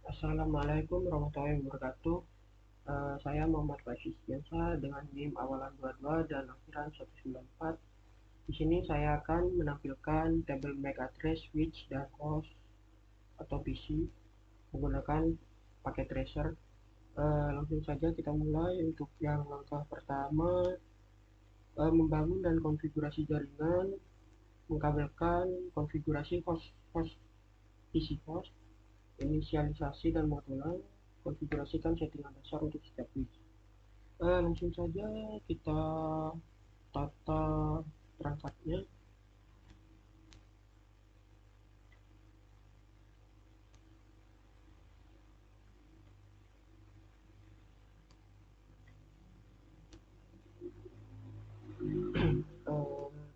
Assalamualaikum warahmatullahi wabarakatuh. Saya Muhammad Faiz biasa dengan NIM awalan 22 dan akhiran 194. Di sini saya akan menampilkan tabel MAC address, switch, dan host atau PC menggunakan paket tracer. Langsung saja kita mulai. Untuk yang langkah pertama, membangun dan konfigurasi jaringan, mengkabelkan konfigurasi host PC host, inisialisasi dan modular, konfigurasikan settingan dasar untuk setiap switch. Langsung saja kita tata perangkatnya.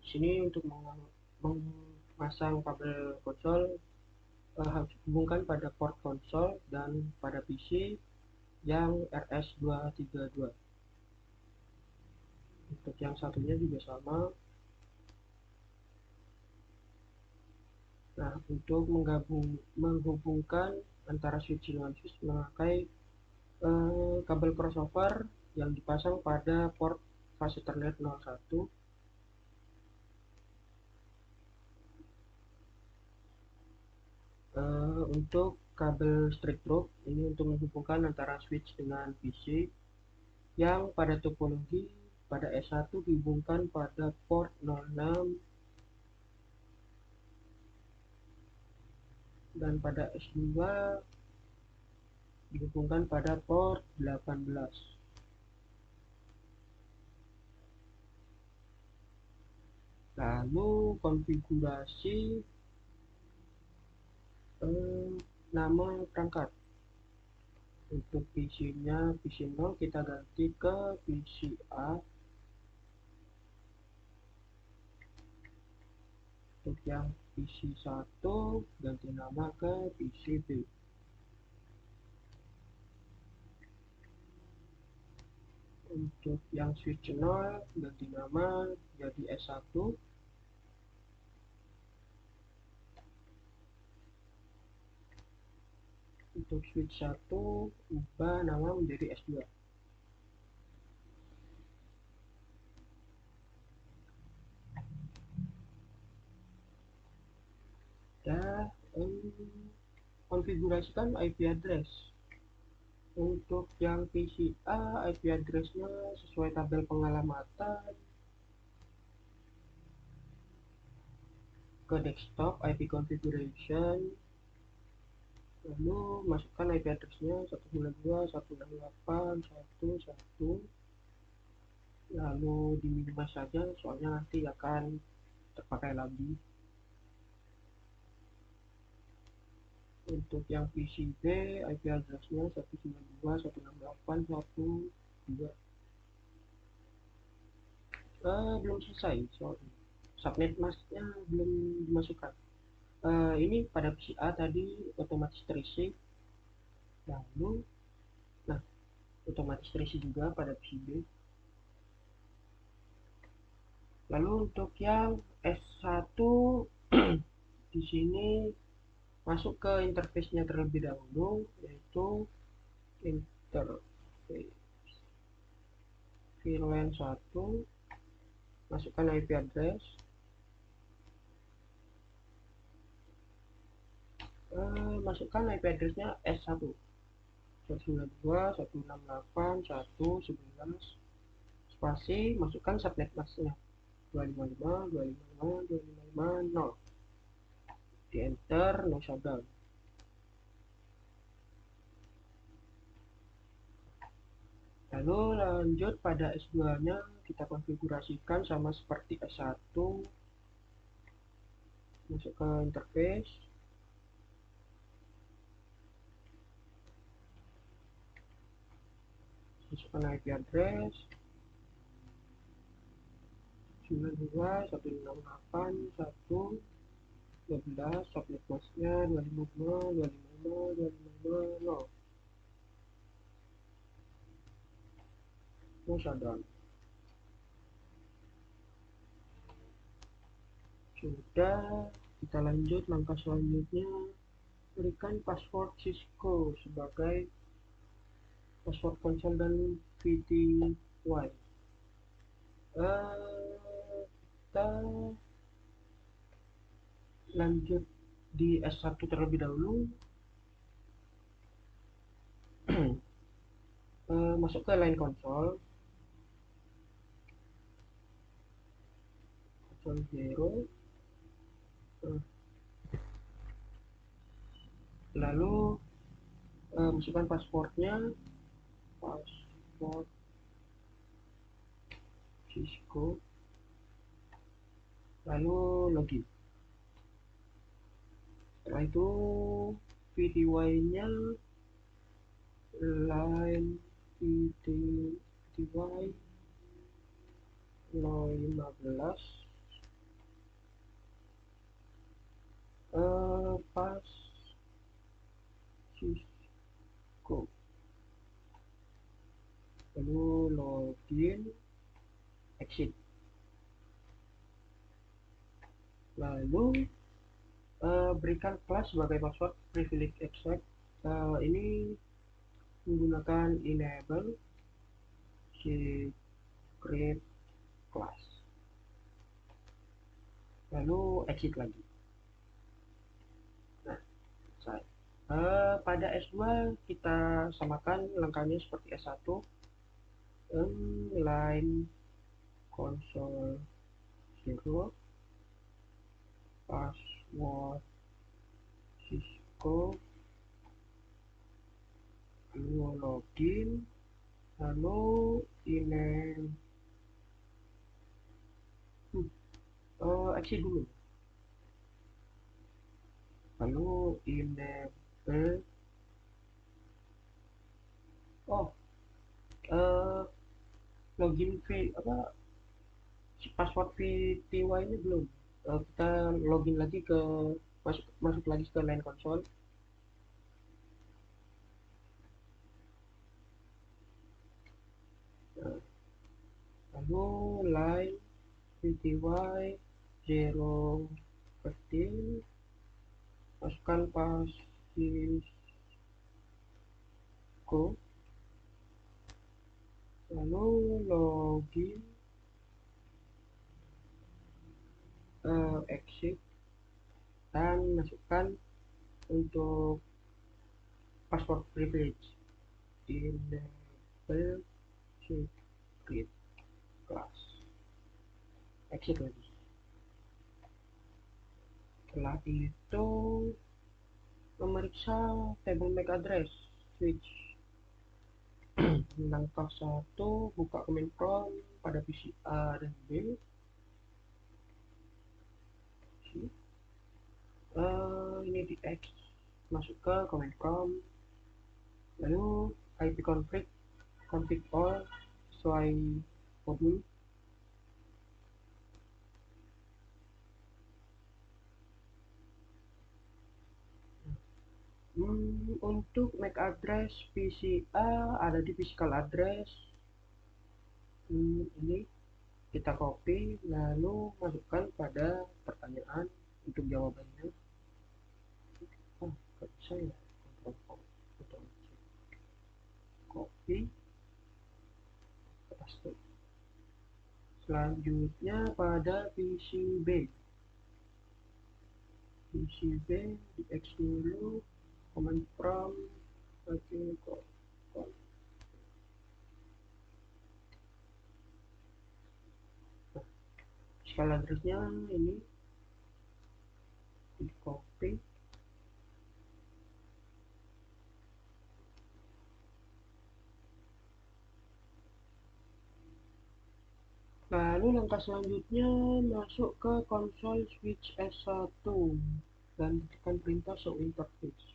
Sini untuk memasang kabel konsol, harus hubungkan pada port konsol dan pada PC yang RS232. Untuk yang satunya juga sama. Nah, untuk menghubungkan antara switch dengan switch memakai kabel crossover yang dipasang pada port fase Ethernet 01. Untuk kabel straight rope ini untuk menghubungkan antara switch dengan PC yang pada topologi pada S1 dihubungkan pada port 06 dan pada S2 dihubungkan pada port 18. Lalu konfigurasi nama perangkat. Untuk PC-nya PC 0 kita ganti ke PC A. Untuk yang PC 1 ganti nama ke PC B. Untuk yang switch 0 ganti nama jadi S1. Untuk switch 1 ubah nama menjadi S2. Dan konfigurasikan IP address. Untuk yang PC A, IP addressnya sesuai tabel pengalamatan ke desktop IP configuration, lalu masukkan IP addressnya 192.168.1.1, lalu diminimize saja soalnya nanti akan terpakai lagi. Untuk yang PC B, IP addressnya 192.168.1.2. Belum selesai soalnya subnet masknya belum dimasukkan. Ini pada PC A tadi otomatis terisi, lalu nah otomatis terisi juga pada PC B. Lalu untuk yang S1 di sini masuk ke interface-nya terlebih dahulu, yaitu interface VLAN 1, masukkan IP address, masukkan IP addressnya S1 192.168.1.11 spasi, masukkan subnet masknya 255.255.255.0, di enter, no shutdown. Lalu lanjut pada S2 nya kita konfigurasikan sama seperti S1, masuk ke interface, masukkan IP address 92.168.1.12, subnet masknya 255.255.255.0, no shutdown. Sudah, kita lanjut langkah selanjutnya. berikan password Cisco sebagai password konsol dan VTY. Kita lanjut di S1 terlebih dahulu. Masuk ke line console 0, lalu masukkan passwordnya, password Cisco, lalu login. Setelah itu VTY nya line VTY 015, pas Cisco, lalu login, exit, lalu berikan kelas sebagai password privilege accept. Ini menggunakan enable secret class, lalu exit lagi. Nah, pada S2 kita samakan langkahnya seperti S1. Line console 0, password Cisco, lalu login, lalu email, exit dulu, lalu enable, login password VTY ini belum. Kita login lagi ke masuk lagi ke line console. Lalu line VTY 015, masukkan Cisco, lalu login, exit, dan masukkan untuk password privilege enable secret class, exit lagi. Setelah itu memeriksa table MAC address switch. Langkah 1, buka command prompt pada PC A dan B. Ini di X, masuk ke command prompt, lalu ipconfig config all sesuai modul. Untuk MAC address PC A ada di physical address. Ini kita copy, lalu masukkan pada pertanyaan untuk jawabannya. Gak bisa ya, copy, paste. Selanjutnya pada PCB di X dulu, command prompt, file addressnya ini di copy, lalu langkah selanjutnya masuk ke konsol switch S1 dan tekan perintah show interface.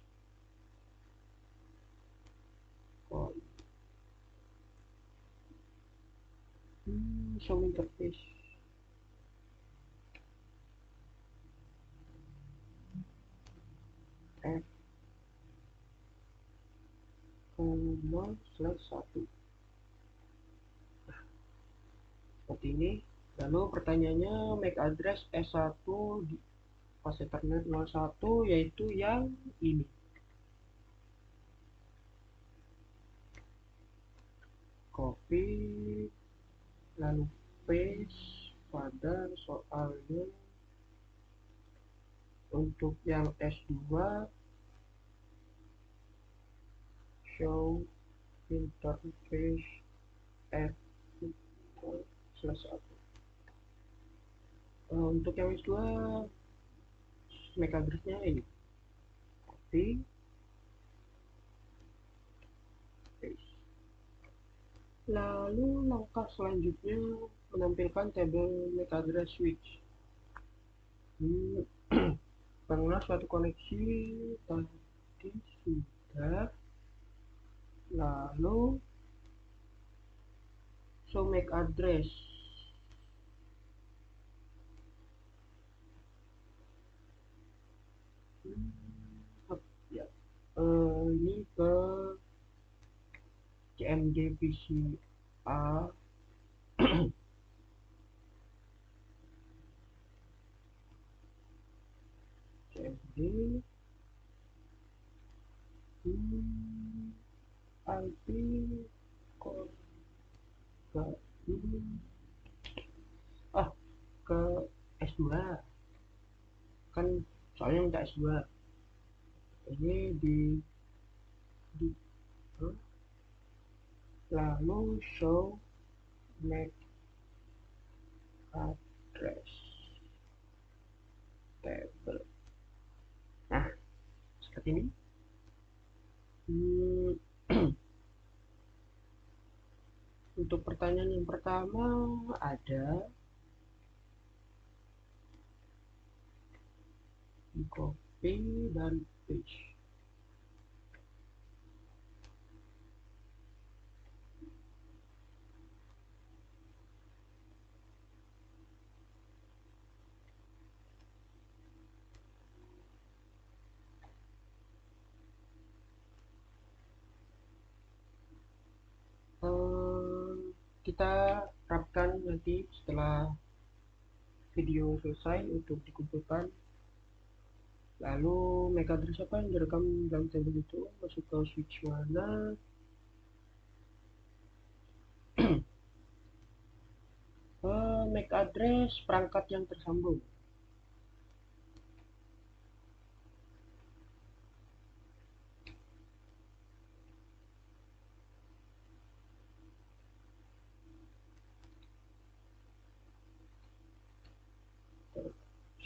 Show interface, F0/1 seperti ini. Lalu pertanyaannya MAC address S1 di pas Ethernet 01 yaitu yang ini. copy, lalu paste pada soalnya. Untuk yang S2, show interface at /1. Untuk yang S2 MAC address-nya ini, copy, paste. Lalu langkah selanjutnya menampilkan tabel MAC address switch. Bangunlah suatu koneksi tadi sudah, lalu show MAC address. Ya, ini ke CMD PCA. CMD IP ke S2 kan, soalnya minta S2. Ini di lalu show MAC address table. Nah, seperti ini. Untuk pertanyaan yang pertama ada di copy dan paste. Kita terapkan nanti setelah video selesai untuk dikumpulkan. Lalu MAC address apa yang direkam dalam tabel itu, masuk ke switch mana, MAC address perangkat yang tersambung.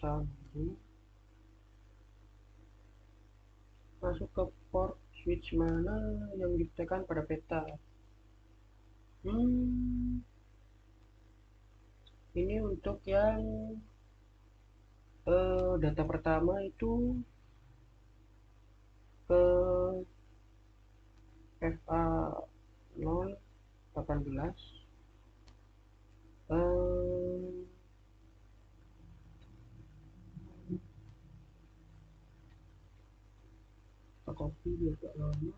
Tersambung, masuk ke port switch mana yang ditekan pada peta. Ini untuk yang data pertama itu ke FA018. Kita copy biar gak lama.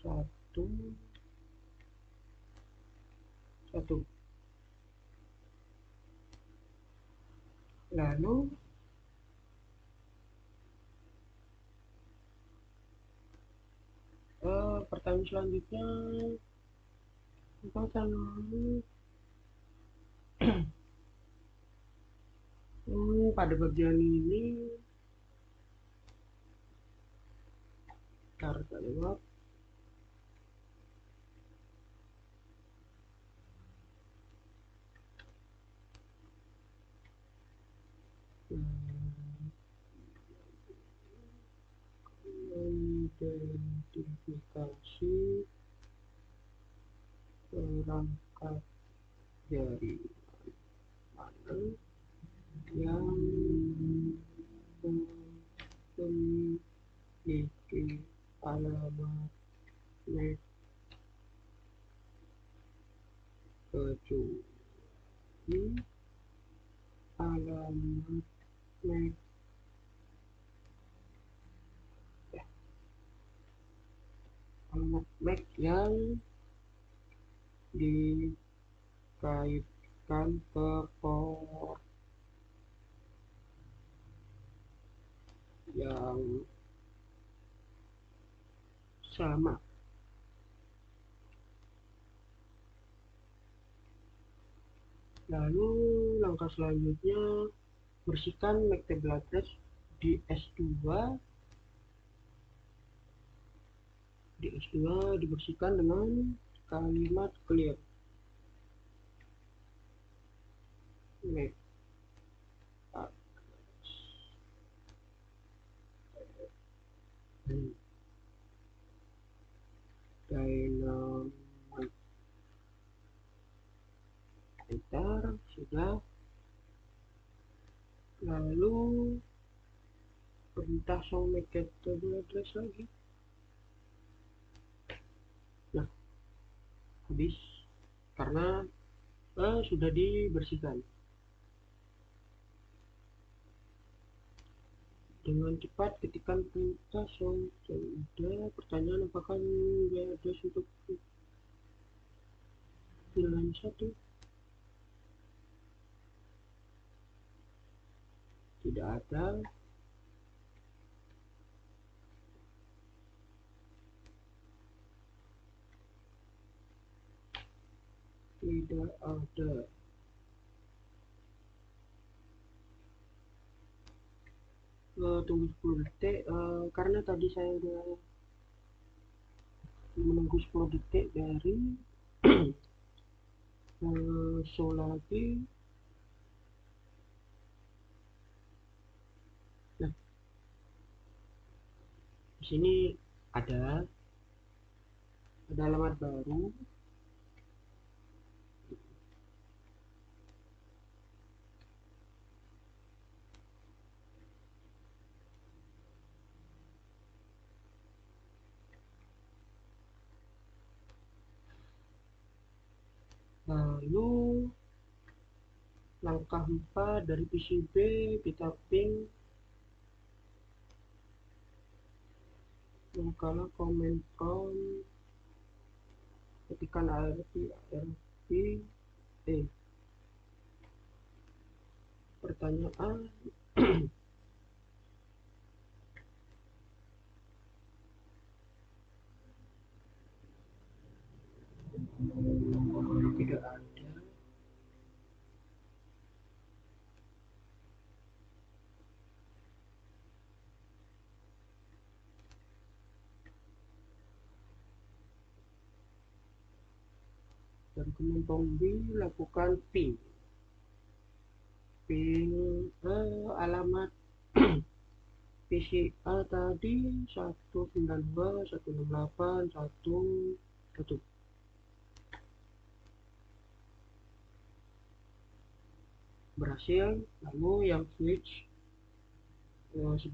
1 lalu pertanyaan selanjutnya pada bagian ini kita lewat identifikasi perangkat dari mana yang memiliki alamat MAC kecuali alamat MAC yang dikaitkan ke port yang sama. Lalu langkah selanjutnya, bersihkan Mac table address di S2. Di S2 dibersihkan dengan kalimat clear Mac address. Dynamite. Enter, sudah. Lalu perintah show Mac table address lagi. Nah, habis karena sudah dibersihkan. Dengan cepat ketikkan perintah show. Sudah. Pertanyaan, apakah address untuk pilihan satu? Tidak ada. Tidak ada. Tunggu 10 detik karena tadi saya udah menunggu 10 detik dari show lagi. Nah, di sini ada alamat baru. Lalu langkah 4 dari PCB kita ping mengkala comment from ketikkan ARP pertanyaan. Tidak ada. Dan kemudian lakukan ping alamat PCA tadi 192.168.1.1 berhasil. Lalu yang switch 11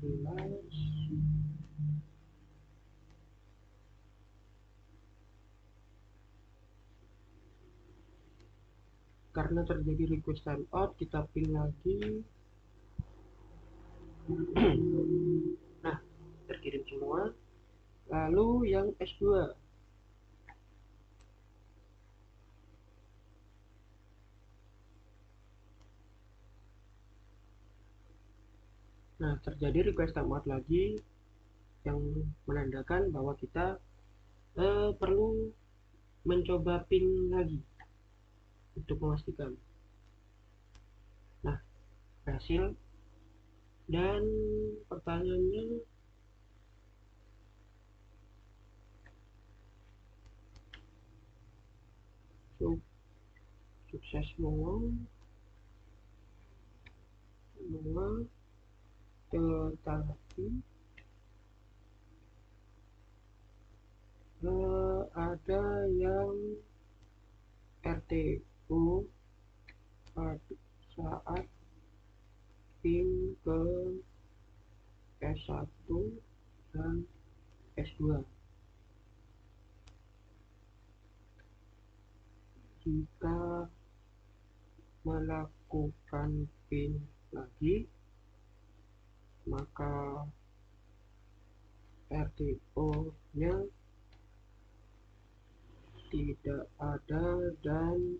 karena terjadi request timeout, kita ping lagi. Nah, terkirim semua. Lalu yang S2 nah, terjadi request timeout lagi yang menandakan bahwa kita perlu mencoba ping lagi untuk memastikan. Nah, berhasil. Dan pertanyaannya, sukses semua, tetapi ada yang RTO pada saat ping ke S1 dan S2. Jika melakukan ping lagi, maka RTO-nya tidak ada dan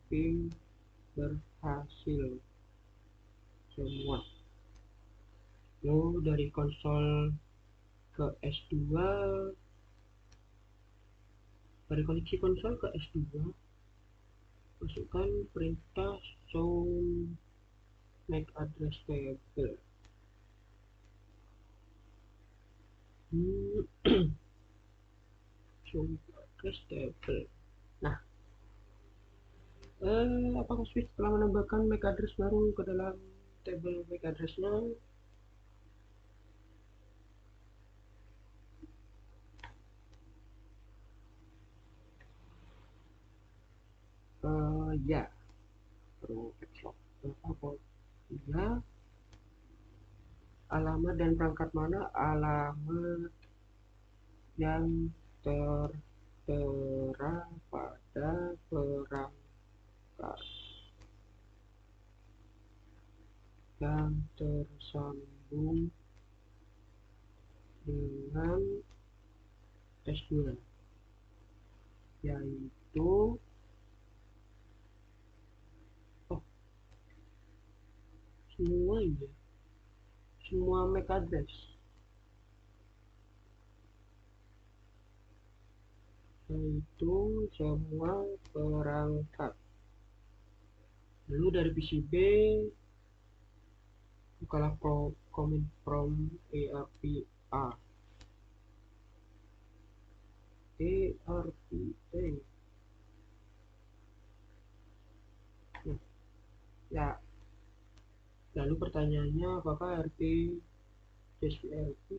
ping berhasil semua. Lalu dari konsol ke S2, dari koneksi konsol ke S2 masukkan perintah show MAC address table. Show MAC address table. Nah, apakah Swift telah menambahkan MAC address baru ke dalam table MAC address-nya? Ya, perlu backslog. Ya, alamat dan perangkat mana alamat yang tertera pada perangkat yang tersambung dengan S2, yaitu semuanya, semua MAC address, yaitu semua perangkat. Lalu dari PCB bukalah command from ARPA nah, ya, lalu pertanyaannya apakah RP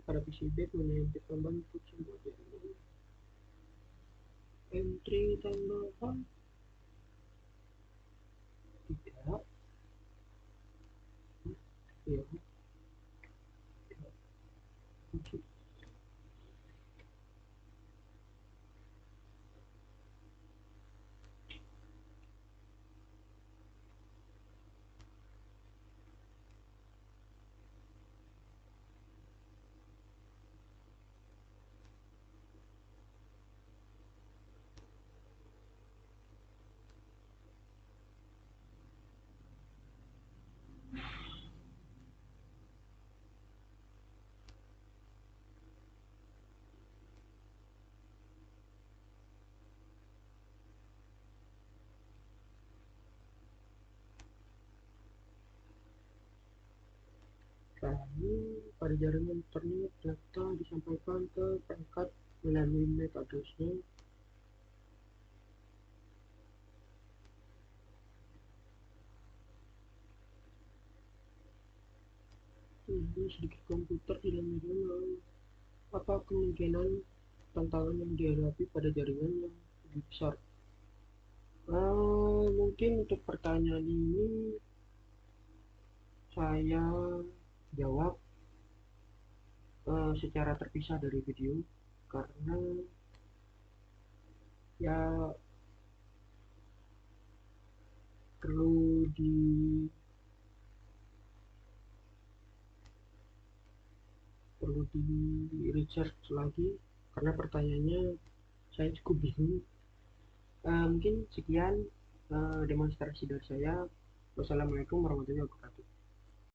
pada PCB punya input tambahan untuk semua jaringan? Entry tambahan tidak, ya, maksud. Lalu pada jaringan internet data disampaikan ke perangkat melalui MAC address-nya. Ini sedikit komputer tidak menerima. Apa kemungkinan tantangan yang dihadapi pada jaringan yang lebih besar? Mungkin untuk pertanyaan ini saya jawab secara terpisah dari video, karena ya perlu di research lagi, karena pertanyaannya saya cukup bingung. Mungkin sekian demonstrasi dari saya. Wassalamualaikum warahmatullahi wabarakatuh.